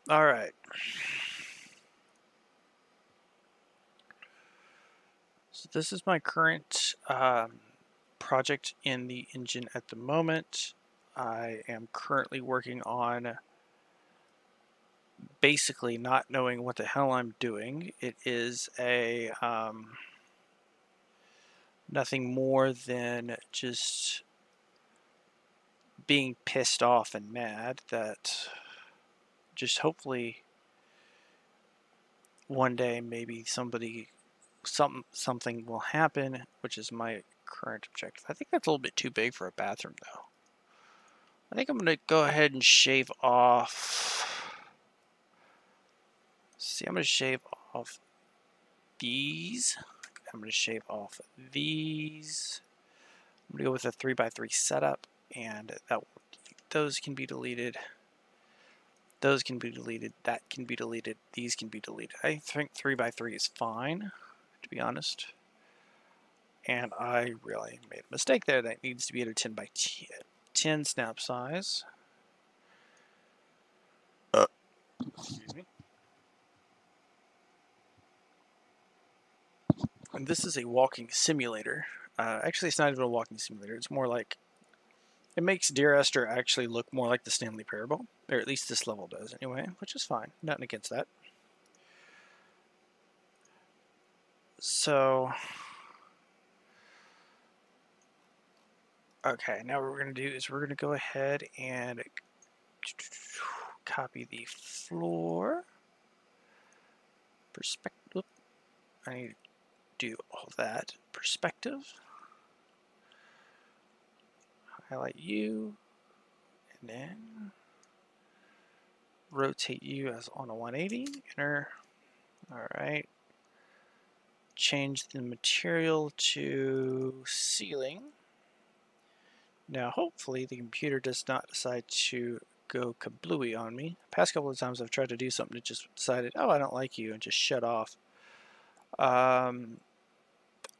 All right. So this is my current project in the engine at the moment. I am currently working on basically not knowing what the hell I'm doing. It is a nothing more than just being pissed off and mad that just hopefully one day maybe something will happen, which is my current objective. I think that's a little bit too big for a bathroom though. I think I'm going to go ahead and shave off. See, I'm going to shave off these. I'm going to shave off these. I'm going to go with a 3x3 setup, and those can be deleted. Those can be deleted. That can be deleted. These can be deleted. I think 3x3 is fine, to be honest. And I really made a mistake there. That needs to be at a 10x10 snap size. Excuse me. And this is a walking simulator. Actually, it's not even a walking simulator. It's more like it makes Dear Esther actually look more like the Stanley Parable, or at least this level does anyway, which is fine. Nothing against that. So, okay, now what we're going to do is we're going to go ahead and copy the floor perspective. I need to do all that perspective. Highlight you, and then rotate you as on a 180. Enter. All right. Change the material to ceiling. Now, hopefully, the computer does not decide to go kablooey on me. Past couple of times I've tried to do something, it just decided, oh, I don't like you, and just shut off.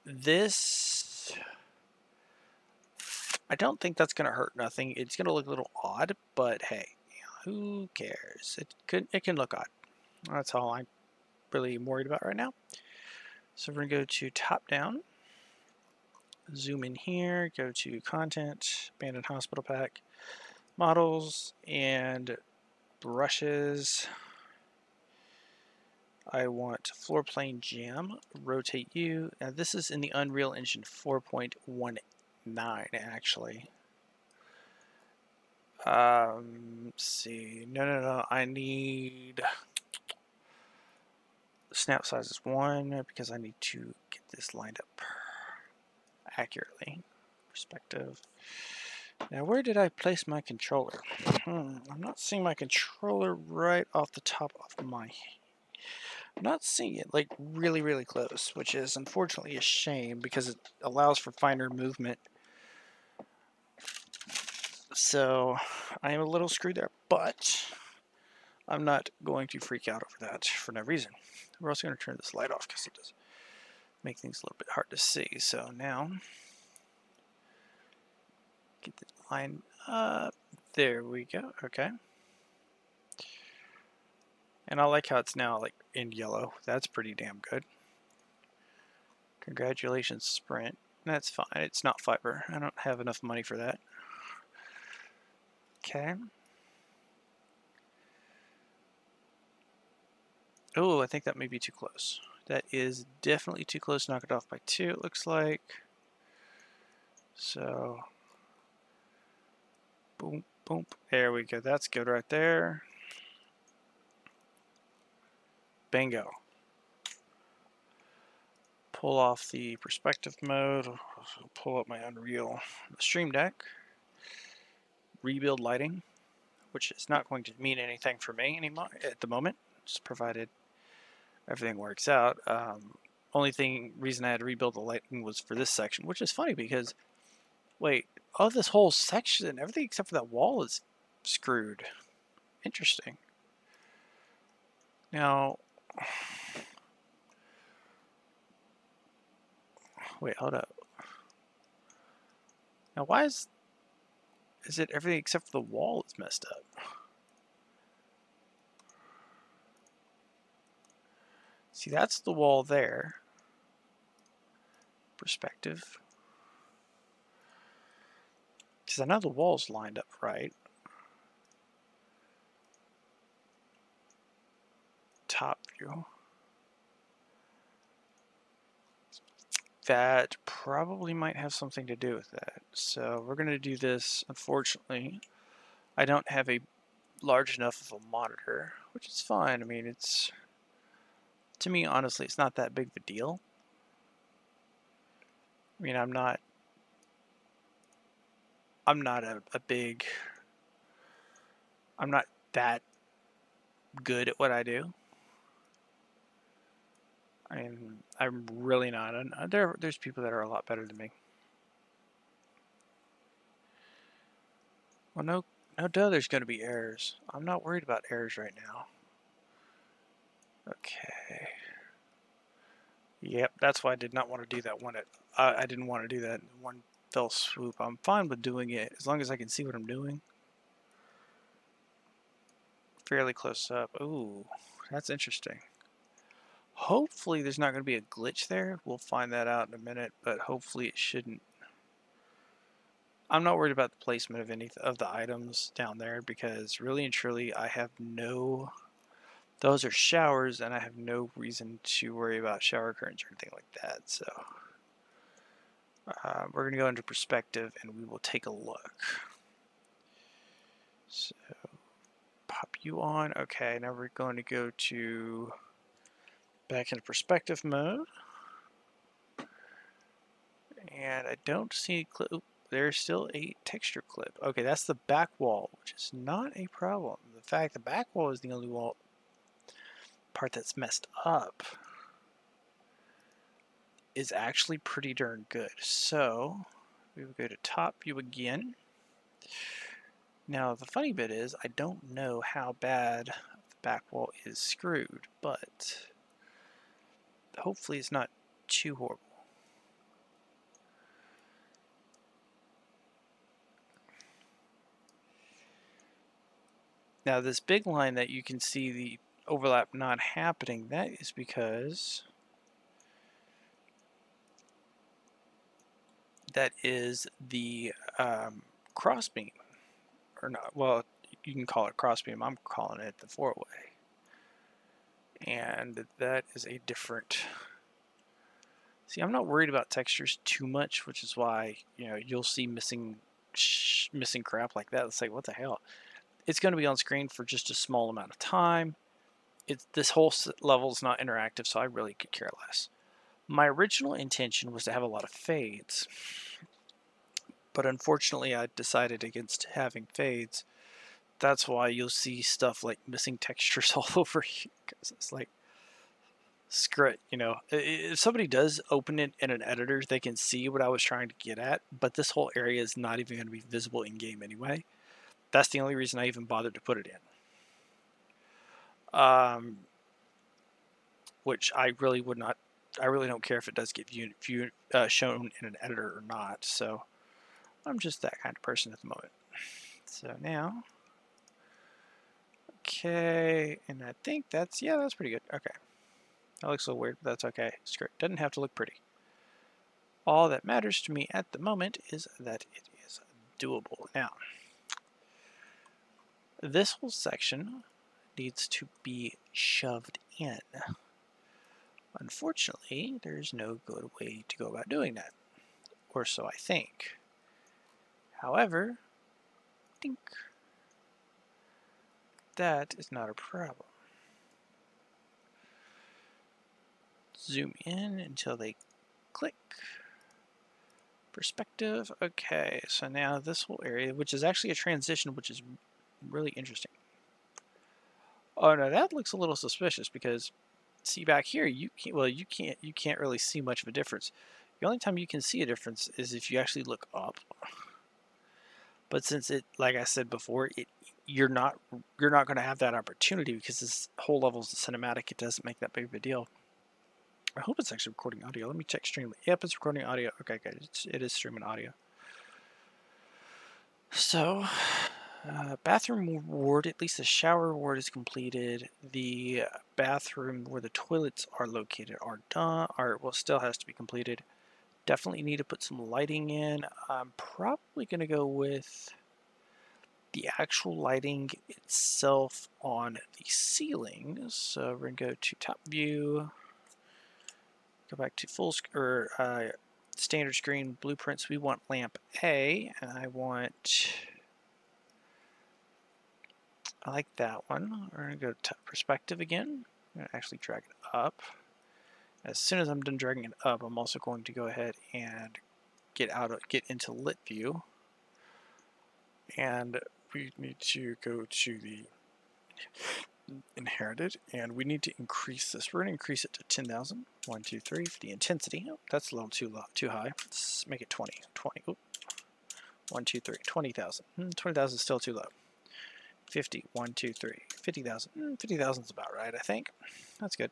This, I don't think that's going to hurt nothing. It's going to look a little odd, but hey, who cares? It can look odd. That's all I'm really worried about right now. So we're going to go to top down, zoom in here, go to content, abandoned hospital pack, models, and brushes. I want floor plane jam, rotate you. Now this is in the Unreal Engine 4.19 actually. Let's see. No. I need snap size is 1 because I need to get this lined up accurately. Perspective. Now where did I place my controller? I'm not seeing my controller right off the top of my head. I'm not seeing it like really close, which is unfortunately a shame because it allows for finer movement. So I am a little screwed there, but I'm not going to freak out over that for no reason. We're also going to turn this light off because it does make things a little bit hard to see. So now, get the line up. There we go. Okay. And I like how it's now like in yellow. That's pretty damn good. Congratulations, Sprint. That's fine. It's not fiber. I don't have enough money for that. Okay. Oh, I think that may be too close. That is definitely too close. Knock it off by 2, it looks like. So, boom, boom. There we go. That's good right there. Bingo. Pull off the perspective mode. Pull up my Unreal Stream Deck. Rebuild lighting, which is not going to mean anything for me anymore at the moment, just provided everything works out. Only reason I had to rebuild the lighting was for this section, which is funny because, wait, oh, this whole section, everything except for that wall is screwed. Interesting. Now, wait, hold up. Now, why is it everything except for the wall is messed up? See, that's the wall there. Perspective. Because I know the wall's lined up right. Top view. That probably might have something to do with that. So we're going to do this. Unfortunately, I don't have a large enough of a monitor, which is fine. I mean, it's, to me, honestly, it's not that big of a deal. I mean, I'm not a big, I'm not that good at what I do. I mean, I'm really not. And there's people that are a lot better than me. Well, no duh, there's going to be errors. I'm not worried about errors right now. Okay. Yep, that's why I did not want to do that one. I didn't want to do that in one fell swoop. I'm fine with doing it as long as I can see what I'm doing. Fairly close up. Ooh, that's interesting. Hopefully there's not going to be a glitch there. We'll find that out in a minute, but hopefully it shouldn't. I'm not worried about the placement of any of the items down there because really and truly I have no... Those are showers and I have no reason to worry about shower curtains or anything like that. So we're going to go into perspective and we will take a look. So pop you on. Okay, now we're going to go to back into perspective mode. And I don't see a clip. Oop, there's still a texture clip. Okay, that's the back wall, which is not a problem. The fact the back wall is the only wall part that's messed up is actually pretty darn good. So we will go to top view again. Now the funny bit is I don't know how bad the back wall is screwed, but hopefully it's not too horrible. Now this big line that you can see the overlap not happening, that is because that is the crossbeam, or not, well, you can call it crossbeam, I'm calling it the four-way. And that is a different... See, I'm not worried about textures too much, which is why, you know, you'll see missing crap like that. It's like, what the hell? It's going to be on screen for just a small amount of time. This whole level is not interactive, so I really could care less. My original intention was to have a lot of fades, but unfortunately I decided against having fades. That's why you'll see stuff like missing textures all over here, because it's like, screw it, you know. If somebody does open it in an editor, they can see what I was trying to get at, but this whole area is not even going to be visible in game anyway. That's the only reason I even bothered to put it in. Which I really would not, I really don't care if it does get shown in an editor or not, so I'm just that kind of person at the moment. So now, okay, and I think that's, yeah, that's pretty good. Okay. That looks a little weird, but that's okay. Screw it. Doesn't have to look pretty. All that matters to me at the moment is that it is doable. Now, this whole section needs to be shoved in. Unfortunately, there's no good way to go about doing that, or so I think. However, I think that is not a problem. Zoom in until they click. Perspective. Okay, so now this whole area, which is actually a transition, which is really interesting. Oh no, that looks a little suspicious because see back here, you can't really see much of a difference. The only time you can see a difference is if you actually look up. But since it, like I said before, you're not going to have that opportunity because this whole level is cinematic. It doesn't make that big of a deal. I hope it's actually recording audio. Let me check stream. Yep, it's recording audio. Okay, good. It is streaming audio. So, Bathroom ward, at least the shower ward is completed. The bathroom where the toilets are located are done, well, still has to be completed. Definitely need to put some lighting in. I'm probably going to go with the actual lighting itself on the ceiling. So we're going to go to top view, go back to standard screen blueprints. We want lamp A, and I like that one. We're going to go to perspective again. I'm going to actually drag it up. As soon as I'm done dragging it up, I'm also going to go ahead and get into lit view. And we need to go to the inherited, and we need to increase this. We're going to increase it to 10,000. 1, 2, 3 for the intensity. Oh, that's a little too high. Let's make it 20. 20. Oh. 1, 2, 3. 20,000. 20,000 is still too low. 50. 1, 2, 3. 50,000. 50,000 is about right, I think. That's good.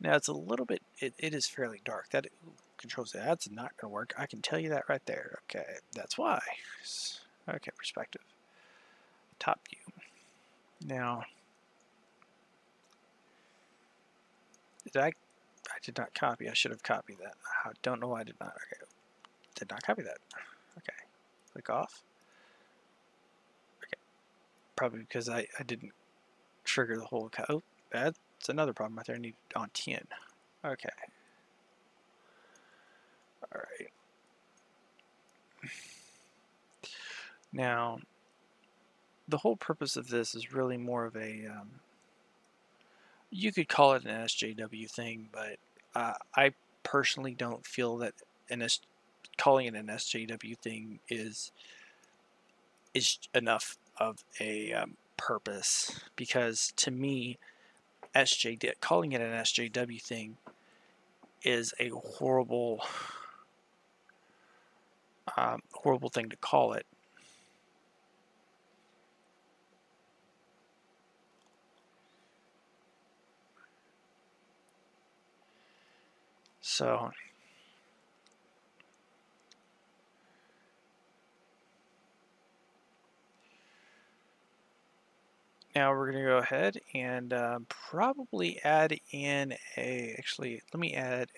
Now it's a little bit. It is fairly dark. That controls that. That's not going to work. I can tell you that right there. Okay, that's why. Okay, perspective. Top view. Now, I did not copy. I should have copied that. I don't know why I did not. Okay, did not copy that. Okay, click off. Okay, probably because I didn't trigger the whole. Oh, that's another problem right there. I need on 10. Okay. All right. Now, the whole purpose of this is really more of a. You could call it an SJW thing, but I personally don't feel that calling it an SJW thing is enough of a purpose, because to me, calling it an SJW thing is a horrible thing to call it. So now we're going to go ahead and probably add in actually, let me add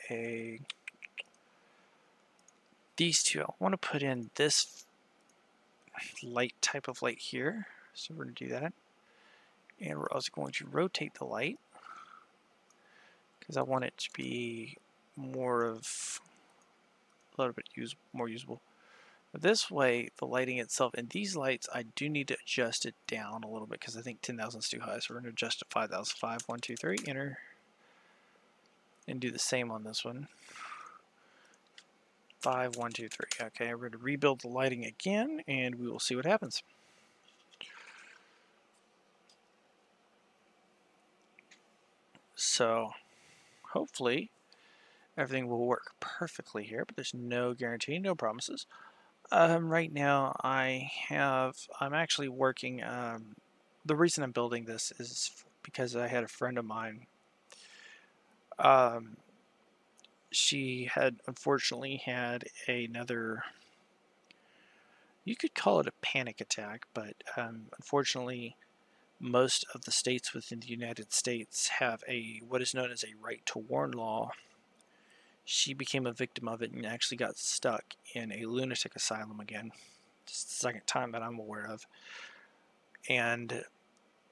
these two. I want to put in this light type of light here. So we're going to do that. And we're also going to rotate the light, because I want it to be a little bit more usable. But this way, the lighting itself, and these lights, I do need to adjust it down a little bit, because I think 10,000 is too high. So we're going to adjust to 5,005. 1, 2, 3, enter. And do the same on this one. 5, 1, 2, 3. Okay, we're going to rebuild the lighting again, and we will see what happens. So, hopefully, everything will work perfectly here, but there's no guarantee, no promises. Right now, I'm actually working. The reason I'm building this is because I had a friend of mine. She had unfortunately had another. You could call it a panic attack, but unfortunately, most of the states within the United States have what is known as a right to warn law. She became a victim of it and actually got stuck in a lunatic asylum again. It's the second time that I'm aware of. And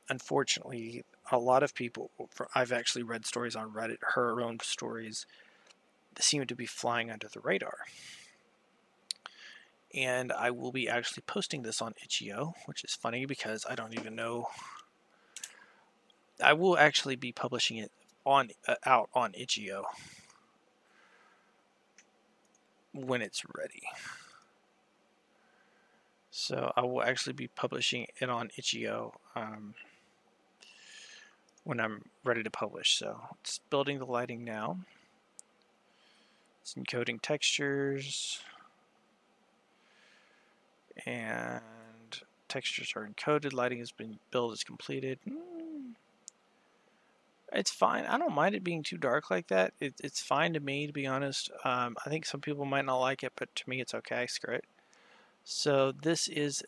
unfortunately, a lot of people, I've actually read stories on Reddit, her own stories, seem to be flying under the radar. And I will be actually posting this on itch.io, which is funny because I don't even know. I will actually be publishing it out on itch.io when it's ready. So I will actually be publishing it on itch.io when I'm ready to publish. So it's building the lighting now. It's encoding textures. And textures are encoded. Lighting has been built, is completed. It's fine. I don't mind it being too dark like that. It's fine to me, to be honest. I think some people might not like it, but to me it's okay. Screw it. So this is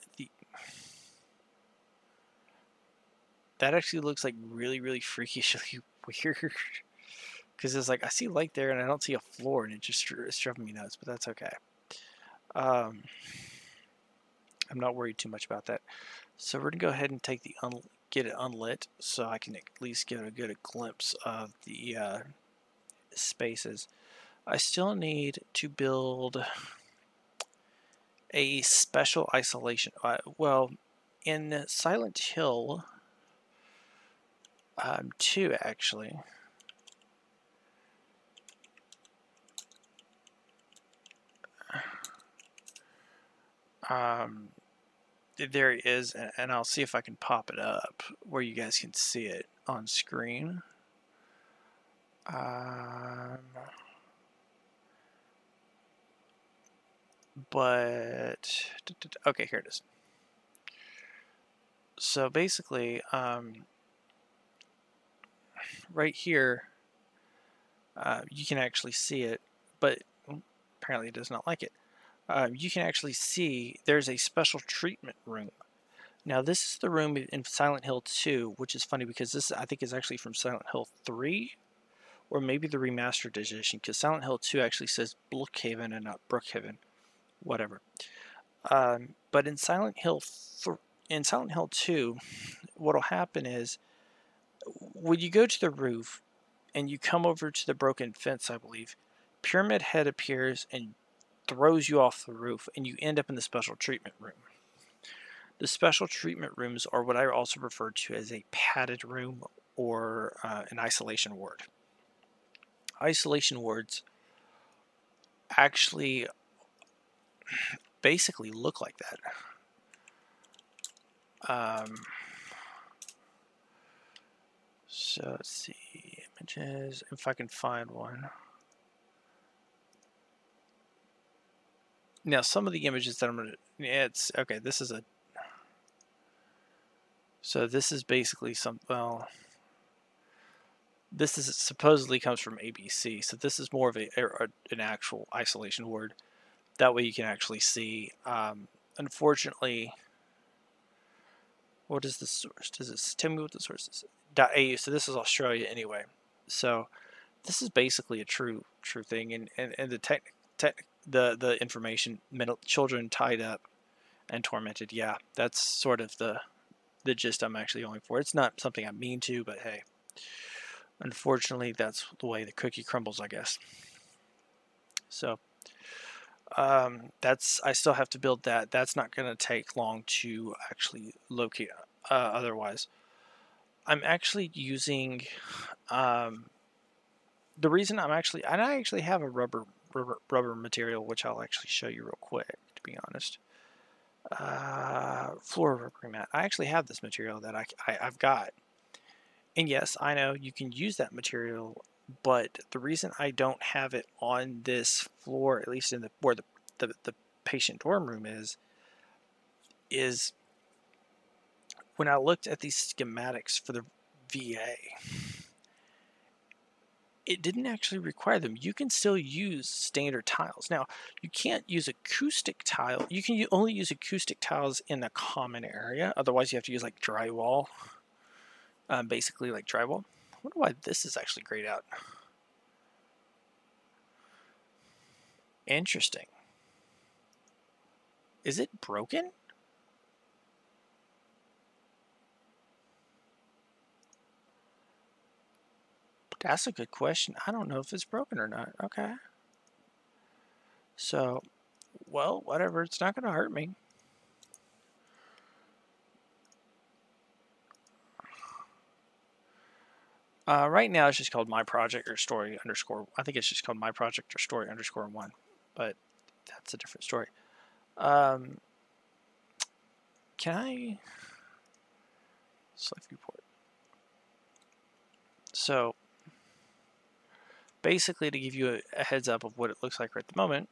that actually looks like really freakishly weird. Because it's like, I see light there and I don't see a floor, and it just is driving me nuts, but that's okay. I'm not worried too much about that. So we're going to go ahead and take the get it unlit so I can at least get a good glimpse of the spaces. I still need to build a special isolation. Well, in Silent Hill 2, actually, there is, and I'll see if I can pop it up where you guys can see it on screen. But okay, here it is. So basically, right here, you can actually see it, but apparently it does not like it. You can actually see there's a special treatment room. Now this is the room in Silent Hill 2, which is funny because this I think is actually from Silent Hill 3, or maybe the remastered edition, because Silent Hill 2 actually says Brookhaven and not Brookhaven, whatever. But in Silent Hill 2, what'll happen is when you go to the roof and you come over to the broken fence, I believe, Pyramid Head appears and throws you off the roof, and you end up in the special treatment room. The special treatment rooms are what I also refer to as a padded room or an isolation ward. Isolation wards actually basically look like that. So let's see, images, if I can find one. Now some of the images that I'm going to, it's, okay, this is a, so this is basically some, well, this is supposedly comes from ABC, so this is more of an actual isolation ward. That way you can actually see. Unfortunately, what is the source? Does it tell me what the source is? .au. So this is Australia anyway. So this is basically a true thing, and the information, children tied up and tormented. Yeah, that's sort of the gist I'm actually going for. It's not something I mean to, but hey, unfortunately, that's the way the cookie crumbles, I guess. So that's, I still have to build that. That's not going to take long to actually locate. Otherwise, I'm actually using the reason I actually have a rubber material, which I'll actually show you real quick, to be honest. Floor rubber mat. I actually have this material that I've got, and yes, I know you can use that material, but the reason I don't have it on this floor, at least in the where the patient dorm room is when I looked at these schematics for the VA, it didn't actually require them. You can still use standard tiles. Now, you can't use acoustic tile. You can only use acoustic tiles in the common area. Otherwise, you have to use like drywall. Basically like drywall. I wonder why this is actually grayed out. Interesting. Is it broken? That's a good question. I don't know if it's broken or not. Okay. So, well, whatever. It's not going to hurt me. Right now, it's just called My Project or Story underscore. I think it's just called My Project or Story underscore 1. But that's a different story. Can I select viewport? So, basically, to give you a heads up of what it looks like right at the moment,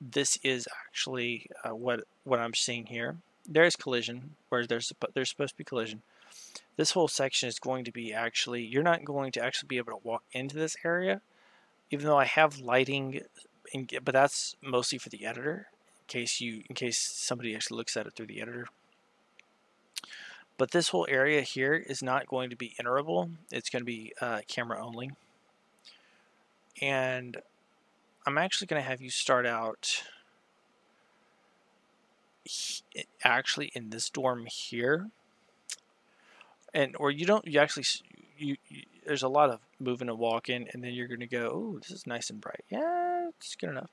this is actually what I'm seeing here. There's collision, where there's supposed to be collision. This whole section is going to be actually, you're not going to actually be able to walk into this area, even though I have lighting, but that's mostly for the editor, in case somebody actually looks at it through the editor. But this whole area here is not going to be enterable. It's going to be camera only. And I'm actually going to have you start out actually in this dorm here. And or you don't, you actually, you there's a lot of moving and walking, and then you're going to go, oh, this is nice and bright. Yeah, it's good enough.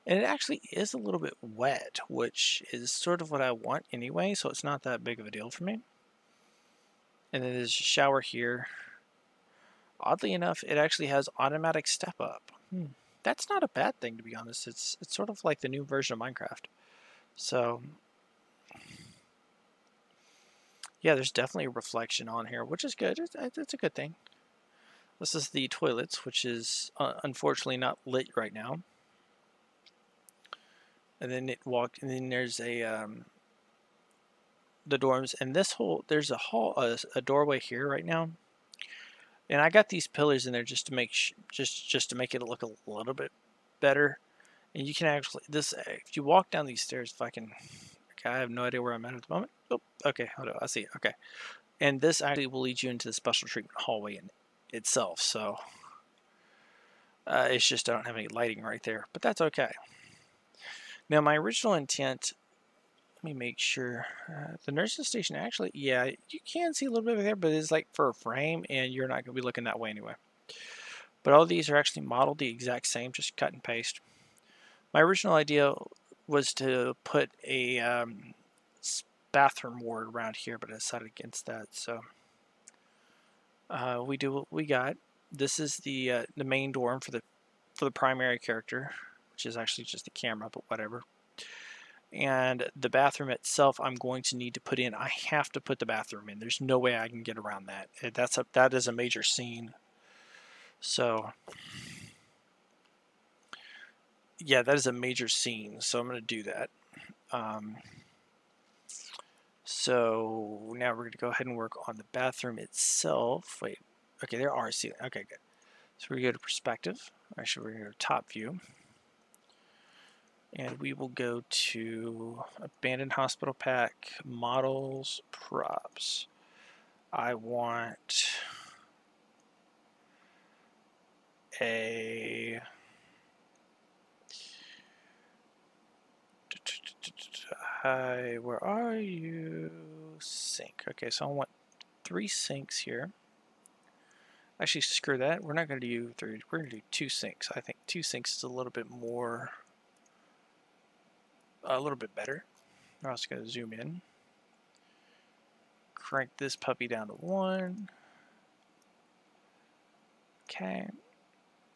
And it actually is a little bit wet, which is sort of what I want anyway, so it's not that big of a deal for me. And then there's a shower here. Oddly enough, it actually has automatic step up. That's not a bad thing, to be honest. It's sort of like the new version of Minecraft. So yeah, there's definitely a reflection on here, which is good. It's a good thing. This is the toilets, which is unfortunately not lit right now. And then and then there's a the dorms, and this whole, there's a doorway here right now. And I got these pillars in there just to make just to make it look a little bit better. And you can actually, if you walk down these stairs, if I can, okay, I have no idea where I'm at the moment. Oh, okay, hold on, I see it. Okay, and this actually will lead you into the special treatment hallway in itself. So it's just I don't have any lighting right there, but that's okay. Now my original intent, let me make sure, the nurse's station actually, yeah, you can see a little bit of there, but it's like for a frame, and you're not going to be looking that way anyway. But all these are actually modeled the exact same, just cut and paste. My original idea was to put a bathroom ward around here, but I decided against that. So we do what we got. This is the main dorm for the primary character, which is actually just the camera, but whatever. And the bathroom itself, I'm going to need to put in. I have to put the bathroom in. There's no way I can get around that. That is a major scene. So yeah, that is a major scene. So I'm going to do that. So now we're going to go ahead and work on the bathroom itself. Wait, okay, there are ceilings. Okay, good. So we're going to go to perspective. Actually, we're going to go to top view. And we will go to abandoned hospital pack, models, props. I want a hi, where are you? Sink. Okay, so I want 3 sinks here. Actually, screw that. We're not going to do 3. We're going to do 2 sinks. I think 2 sinks is a little bit more, a little bit better. I'm also going to zoom in. Crank this puppy down to 1. Okay.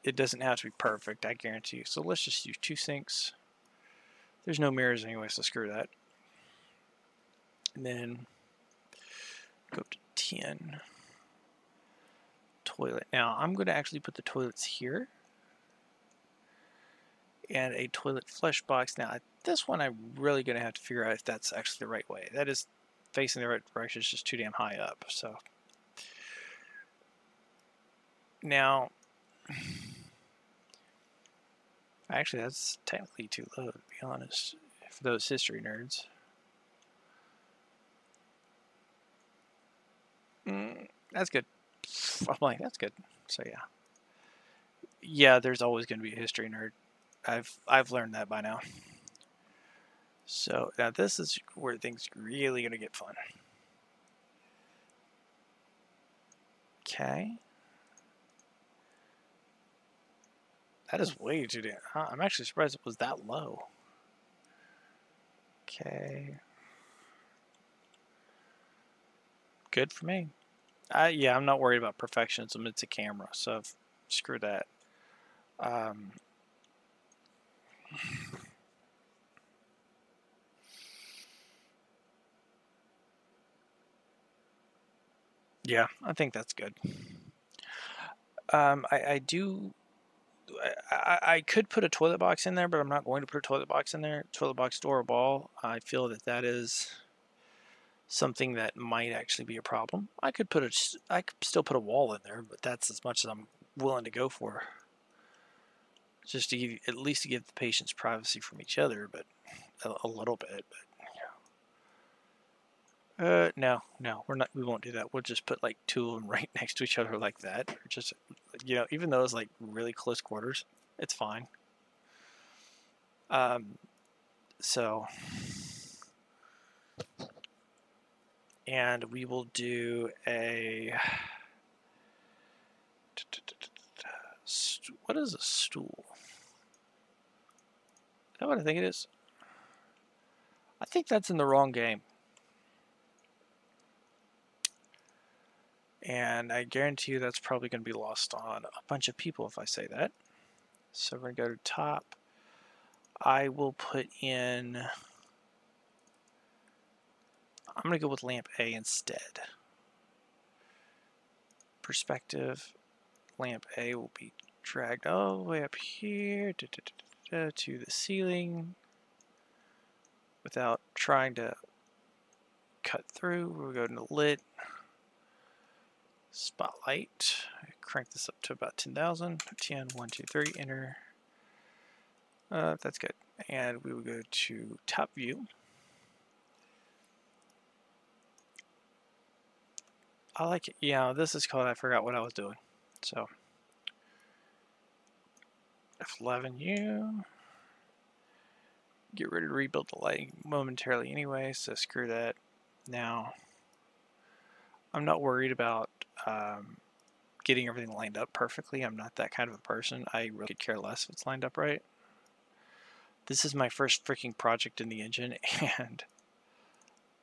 It doesn't have to be perfect, I guarantee you. So let's just use 2 sinks. There's no mirrors anyway, so screw that. And then go to 10. Toilet. Now I'm going to actually put the toilets here. And a toilet flush box. Now this one I'm really going to have to figure out if that's actually the right way. That is facing the right direction. It's just too damn high up. So now, actually that's technically too low, to be honest, for those history nerds. That's good. I'm like, that's good. So yeah, there's always going to be a history nerd. I've learned that by now. So now this is where things really going to get fun. Okay. That is way too damn. I'm actually surprised it was that low. Okay. Good for me. Yeah, I'm not worried about perfectionism. It's a camera, so screw that. Yeah, I think that's good. I could put a toilet box in there, but I'm not going to put a toilet box in there. Toilet box, door, or wall. I feel that is something that might actually be a problem. I could still put a wall in there, but that's as much as I'm willing to go for. Just to give, at least to give the patients privacy from each other, but a little bit. But No, we're not. We won't do that. We'll just put like two of them right next to each other like that. Or just, even though it's like really close quarters, it's fine. So, and we will do a. What is a stool? Is that what I think it is? I think that's in the wrong game. And I guarantee you that's probably going to be lost on a bunch of people if I say that. So we're going to go to top. I will put in... I'm going to go with lamp A instead. Perspective. Lamp A will be dragged all the way up here to the ceiling without trying to cut through. We'll go to lit. Spotlight. Crank this up to about 10,000. 10, 1, 2, 3, enter. That's good. And we will go to top view. I like it. Yeah, this is called I forgot what I was doing. So F11U. Get ready to rebuild the lighting momentarily anyway, so screw that. Now, I'm not worried about getting everything lined up perfectly. I'm not that kind of a person. I really could care less if it's lined up right. This is my first freaking project in the engine, and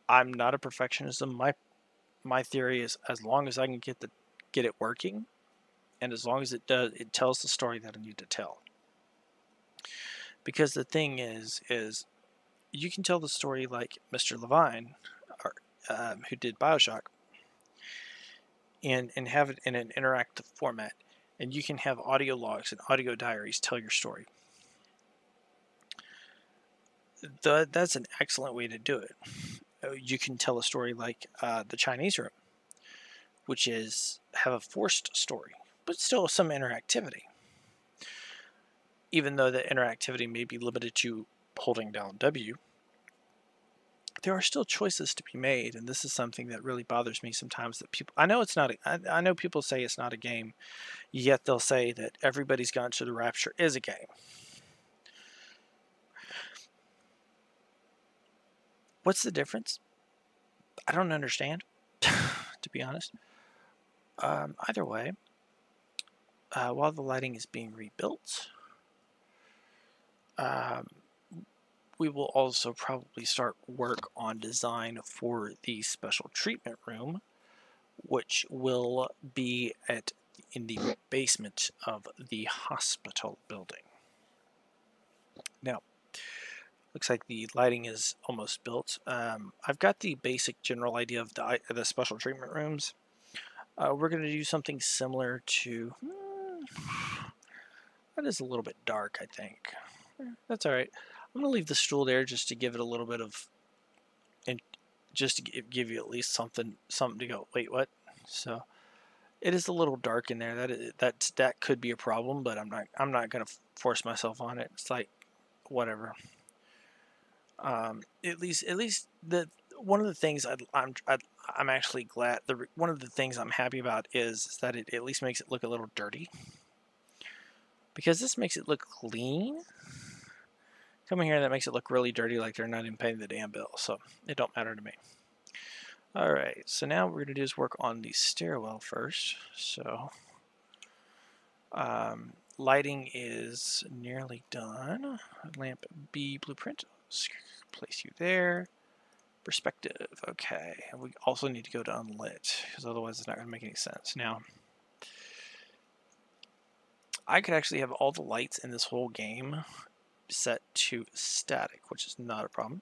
I'm not a perfectionist. My theory is as long as I can get it working, and as long as it tells the story that I need to tell. Because the thing is you can tell the story like Mr. Levine, who did BioShock, and have it in an interactive format, and you can have audio logs and audio diaries tell your story. That's an excellent way to do it. You can tell a story like the Chinese Room, which is have a forced story, but still some interactivity. Even though the interactivity may be limited to holding down W, there are still choices to be made, and this is something that really bothers me sometimes. That people, I know it's not. I know people say it's not a game, yet they'll say that Everybody's Gone to the Rapture is a game. What's the difference? I don't understand, to be honest. Either way, while the lighting is being rebuilt, we will also probably start work on design for the special treatment room, which will be in the basement of the hospital building. Now, looks like the lighting is almost built. I've got the basic general idea of the special treatment rooms. We're going to do something similar to... that is a little bit dark, I think. That's alright. I'm going to leave the stool there just to give it a little bit of... and just to give you at least something to go, wait, what? So it is a little dark in there. That could be a problem, but I'm not going to force myself on it. It's like whatever. At least one of the things I'm actually glad. One of the things I'm happy about is that it at least makes it look a little dirty, because this makes it look clean. Coming here, that makes it look really dirty, like they're not even paying the damn bill. So it don't matter to me. All right, so now what we're gonna do is work on the stairwell first. So lighting is nearly done. Lamp B blueprint. Place you there. Perspective, okay. And we also need to go to unlit, because otherwise it's not going to make any sense. Now, I could actually have all the lights in this whole game set to static, which is not a problem.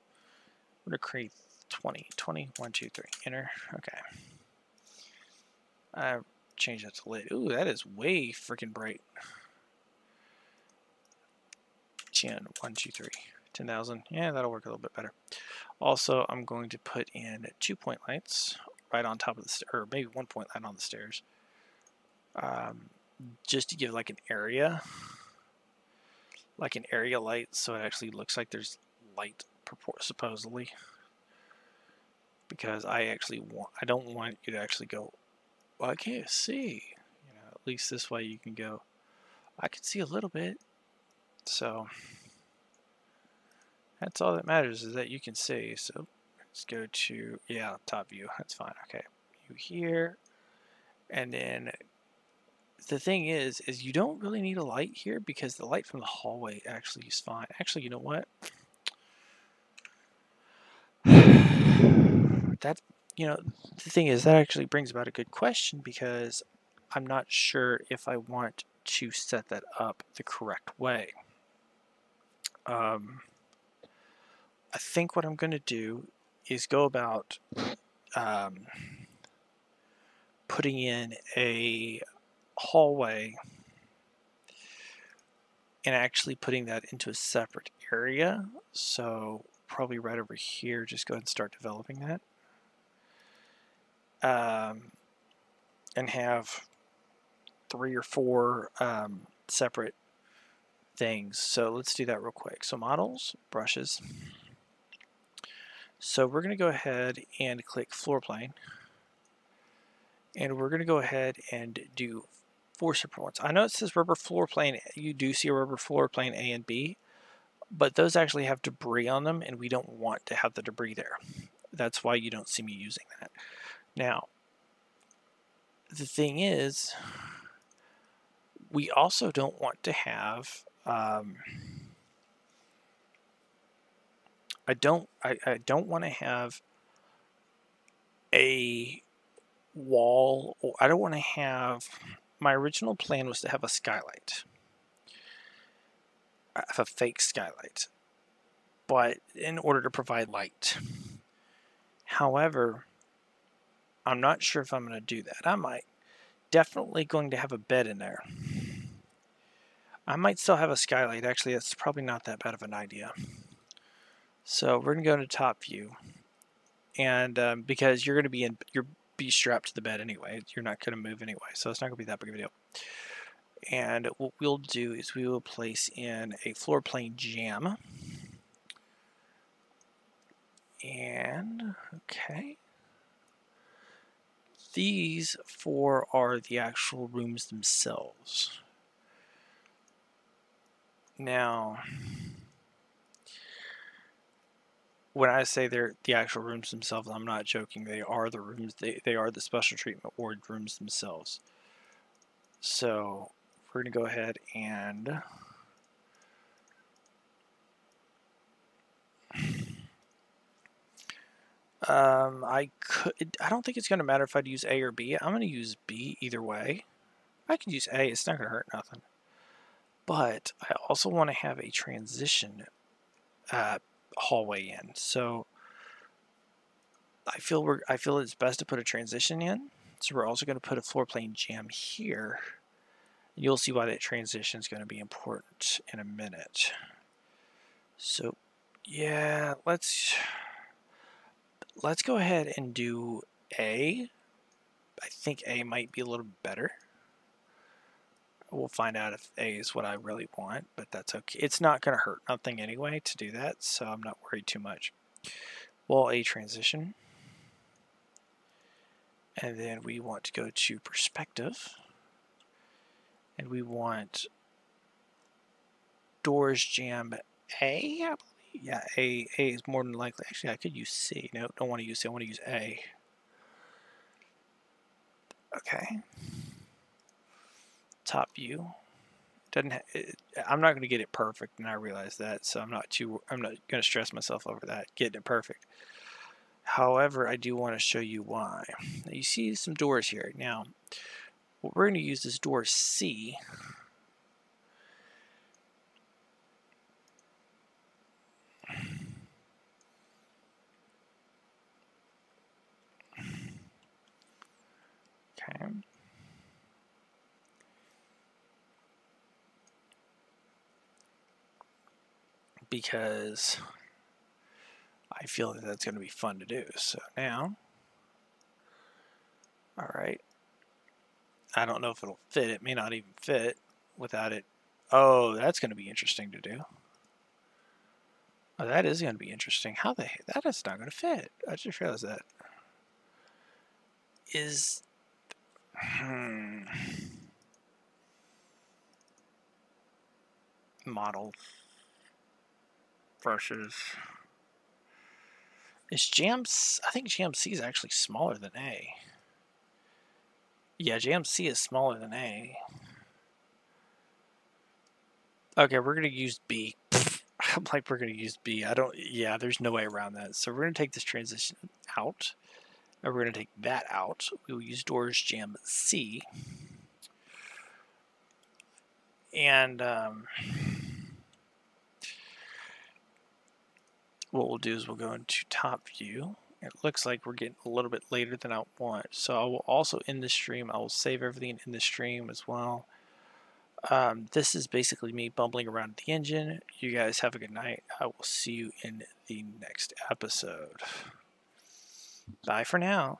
I'm going to create 20, 1, 2, 3, enter, okay. I change that to lit. Ooh, that is way freaking bright. 10, 1, 2, 3, 10,000. Yeah, that'll work a little bit better. Also, I'm going to put in 2-point lights right on top of the stairs, or maybe 1-point light on the stairs, just to give like an area light, so it actually looks like there's light supposedly. because I don't want you to actually go, well, I can't see. At least this way you can go, I can see a little bit. So that's all that matters, is that you can see. So let's go to, yeah, top view. That's fine. Okay, you here. And then the thing is you don't really need a light here because the light from the hallway actually is fine. Actually, you know what? That, the thing is, that actually brings about a good question, because I'm not sure if I want to set that up the correct way. I think what I'm going to do is go about putting in a hallway and actually putting that into a separate area. So probably right over here, just go ahead and start developing that. And have 3 or 4 separate things. So let's do that real quick. So models, brushes. So we're going to go ahead and click floor plane. And we're going to go ahead and do 4 separate ones. I know it says rubber floor plane. You do see a rubber floor plane A and B, but those actually have debris on them, and we don't want to have the debris there. That's why you don't see me using that. Now, the thing is, we also don't want to have I don't want to have a wall, or I don't want to have, my original plan was to have a skylight, a fake skylight, but in order to provide light. However, I'm not sure if I'm going to do that. I might. Definitely going to have a bed in there. I might still have a skylight. Actually, that's probably not that bad of an idea. So we're going to go to top view, and because you're going to be strapped to the bed anyway, you're not going to move anyway, so it's not going to be that big of a deal. And what we'll do is we will place in a floor plane jam. And okay, these 4 are the actual rooms themselves. Now, when I say they're the actual rooms themselves, I'm not joking. They are the rooms. They are the special treatment ward rooms themselves. So we're going to go ahead and I don't think it's going to matter if I'd use A or B. I'm going to use B either way. I can use A. It's not going to hurt nothing. But I also want to have a transition hallway in. So I feel it's best to put a transition in. So we're also going to put a floor plane jam here. You'll see why that transition is going to be important in a minute. So yeah, let's go ahead and do A. I think A might be a little better. We'll find out if A is what I really want, but that's okay. It's not going to hurt nothing anyway to do that, so I'm not worried too much. Well, A transition. And then we want to go to perspective. And we want doors jam A, I believe. Yeah, A is more than likely. Actually, I could use C. No, don't want to use C. I want to use A. Okay. Top view. I'm not going to get it perfect, and I realize that, so I'm not going to stress myself over that, getting it perfect. However, I do want to show you why. Now, you see some doors here. Now, what we're going to use is door C. Okay. Because I feel that that's going to be fun to do. So now, all right. I don't know if it'll fit. It may not even fit without it. Oh, that's going to be interesting to do. Oh, that is going to be interesting. How that is not going to fit. I just realized that. is model versus is Jam. I think Jam C is actually smaller than A. Yeah, Jam C is smaller than A. Okay, we're gonna use B. I'm like, we're gonna use B. Yeah, there's no way around that. So we're gonna take this transition out, and we're gonna take that out. We will use doors Jam C, and what we'll do is we'll go into top view. It looks like we're getting a little bit later than I want, so I will also end the stream. I will save everything in the stream as well. This is basically me bumbling around the engine. You guys have a good night. I will see you in the next episode. Bye for now.